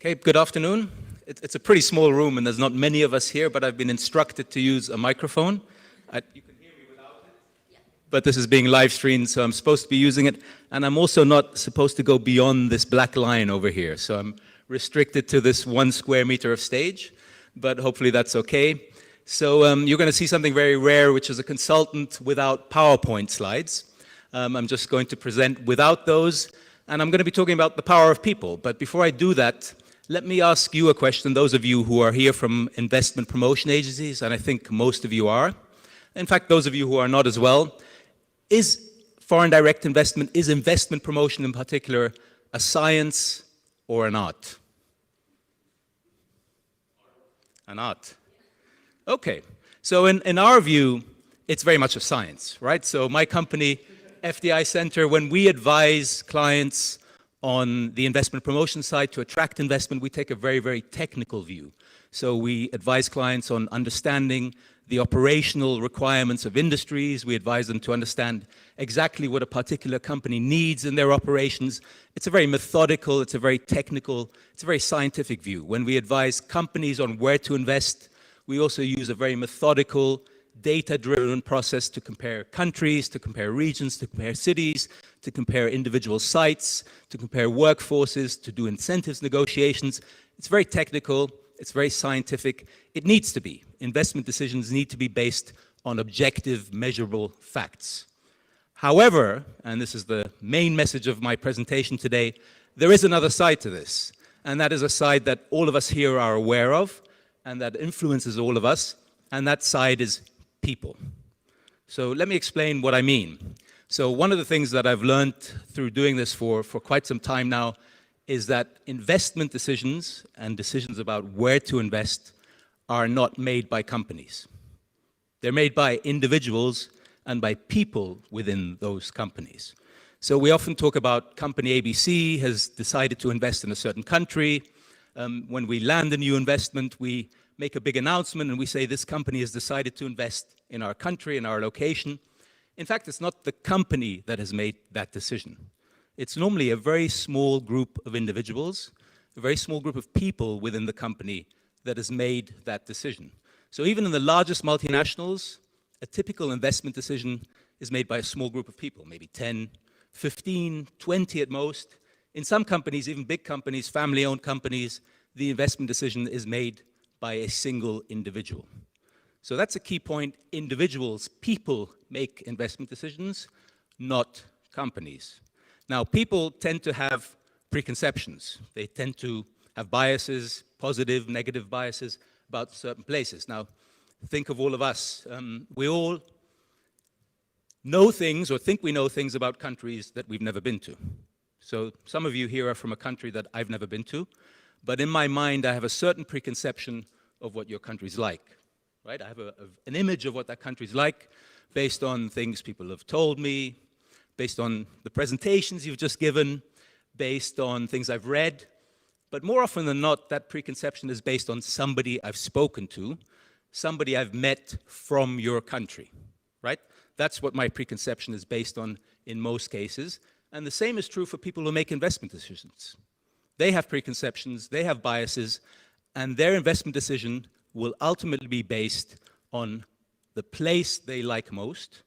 Okay, good afternoon. It's a pretty small room and there's not many of us here, but I've been instructed to use a microphone. You can hear me without it, but this is being live streamed, so I'm supposed to be using it. And I'm also not supposed to go beyond this black line over here. So I'm restricted to this 1 square meter of stage, but hopefully that's okay. So you're going to see something very rare, which is a consultant without PowerPoint slides. I'm just going to present without those, and I'm going to be talking about the power of people. But before I do that, let me ask you a question, those of you who are here from investment promotion agencies, and I think most of you are. In fact, those of you who are not as well. Is foreign direct investment, is investment promotion in particular, a science or an art? An art. Okay. So in our view, it's very much a science, right? So my company, FDI Center, when we advise clients on the investment promotion side to attract investment, we take a very, very technical view. So we advise clients on understanding the operational requirements of industries. We advise them to understand exactly what a particular company needs in their operations. It's a very methodical, it's a very technical, it's a very scientific view. When we advise companies on where to invest, we also use a very methodical, data-driven process to compare countries, to compare regions, to compare cities, to compare individual sites, to compare workforces, to do incentives negotiations. It's very technical, it's very scientific. It needs to be. Investment decisions need to be based on objective, measurable facts. However, and this is the main message of my presentation today, there is another side to this, and that is a side that all of us here are aware of, and that influences all of us, and that side is people. So let me explain what I mean. So one of the things that I've learned through doing this for quite some time now is that investment decisions and decisions about where to invest are not made by companies. They're made by individuals and by people within those companies. So we often talk about company ABC has decided to invest in a certain country. When we land a new investment, we make a big announcement and we say this company has decided to invest in our country, in our location. In fact, it's not the company that has made that decision. It's normally a very small group of individuals, a very small group of people within the company that has made that decision. So even in the largest multinationals, a typical investment decision is made by a small group of people, maybe 10, 15, 20 at most. In some companies, even big companies, family-owned companies, the investment decision is made by a single individual. So that's a key point. Individuals, people make investment decisions, not companies. Now, people tend to have preconceptions. They tend to have biases, positive, negative biases about certain places. Now, think of all of us. We all know things or think we know things about countries that we've never been to. So some of you here are from a country that I've never been to, but in my mind, I have a certain preconception of what your country's like, right? I have an image of what that country's like based on things people have told me, based on the presentations you've just given, based on things I've read. But more often than not, that preconception is based on somebody I've spoken to, somebody I've met from your country, right? That's what my preconception is based on in most cases. And the same is true for people who make investment decisions. They have preconceptions, they have biases, and their investment decision will ultimately be based on the place they like most,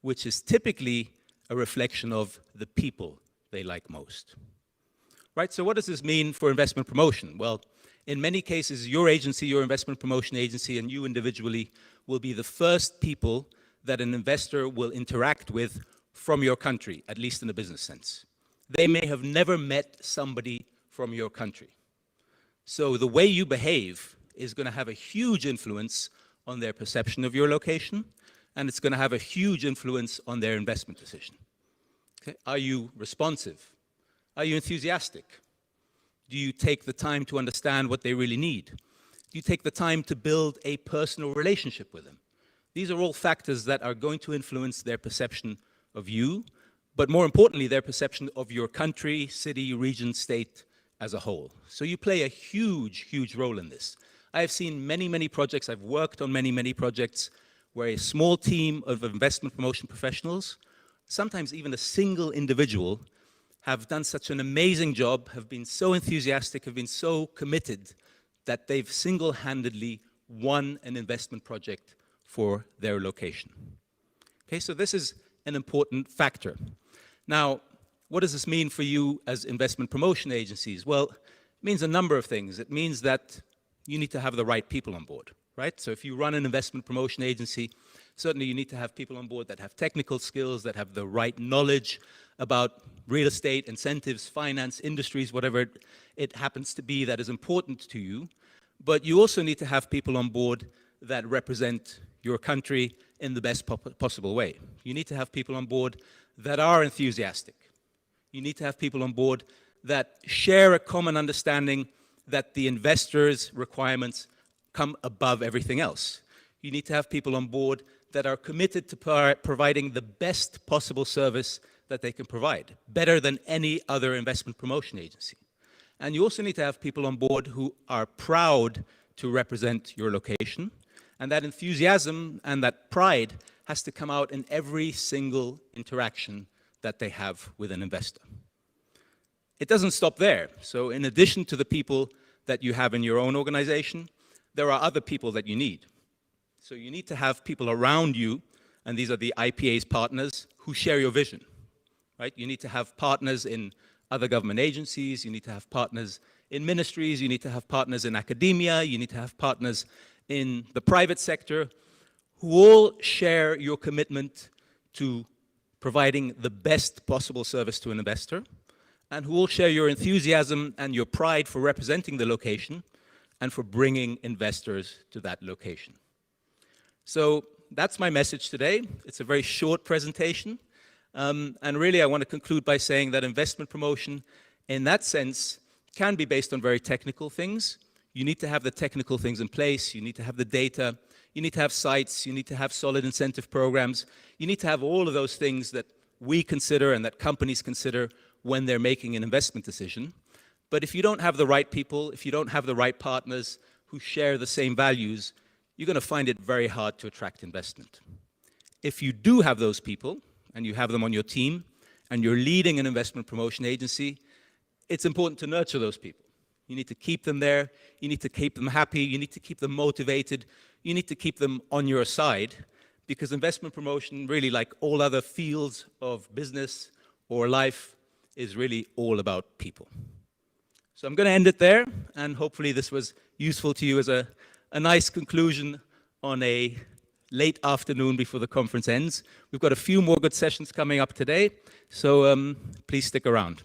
which is typically a reflection of the people they like most. Right, so what does this mean for investment promotion? Well, in many cases, your agency, your investment promotion agency, and you individually will be the first people that an investor will interact with from your country, at least in a business sense. They may have never met somebody from your country. So the way you behave is going to have a huge influence on their perception of your location, and it's going to have a huge influence on their investment decision. Okay? Are you responsive? Are you enthusiastic? Do you take the time to understand what they really need? Do you take the time to build a personal relationship with them? These are all factors that are going to influence their perception of you, but more importantly, their perception of your country, city, region, state as a whole. So you play a huge, huge role in this. I have seen many, many projects. I've worked on many, many projects where a small team of investment promotion professionals, sometimes even a single individual, have done such an amazing job, have been so enthusiastic, have been so committed that they've single-handedly won an investment project for their location. Okay, so this is an important factor. Now, what does this mean for you as investment promotion agencies? Well, it means a number of things. It means that you need to have the right people on board, right? So if you run an investment promotion agency, certainly you need to have people on board that have technical skills, that have the right knowledge about real estate, incentives, finance, industries, whatever it happens to be that is important to you. But you also need to have people on board that represent your country in the best possible way. You need to have people on board that are enthusiastic. You need to have people on board that share a common understanding that the investors' requirements come above everything else. You need to have people on board that are committed to providing the best possible service that they can provide, better than any other investment promotion agency. And you also need to have people on board who are proud to represent your location, and that enthusiasm and that pride has to come out in every single interaction that they have with an investor. It doesn't stop there. So in addition to the people that you have in your own organization, there are other people that you need. So you need to have people around you, and these are the IPA's partners, who share your vision, right? You need to have partners in other government agencies, you need to have partners in ministries, you need to have partners in academia, you need to have partners in the private sector, who all share your commitment to providing the best possible service to an investor, and who will share your enthusiasm and your pride for representing the location and for bringing investors to that location. So that's my message today. It's a very short presentation. And really, I want to conclude by saying that investment promotion, in that sense, can be based on very technical things. You need to have the technical things in place. You need to have the data. You need to have sites. You need to have solid incentive programs. You need to have all of those things that we consider and that companies consider when they're making an investment decision. But if you don't have the right people, if you don't have the right partners who share the same values, you're going to find it very hard to attract investment. If you do have those people, and you have them on your team, and you're leading an investment promotion agency, it's important to nurture those people. You need to keep them there, you need to keep them happy, you need to keep them motivated, you need to keep them on your side, because investment promotion, really like all other fields of business or life, is really all about people. So I'm going to end it there, and hopefully this was useful to you as a nice conclusion on a late afternoon before the conference ends. We've got a few more good sessions coming up today, so please stick around.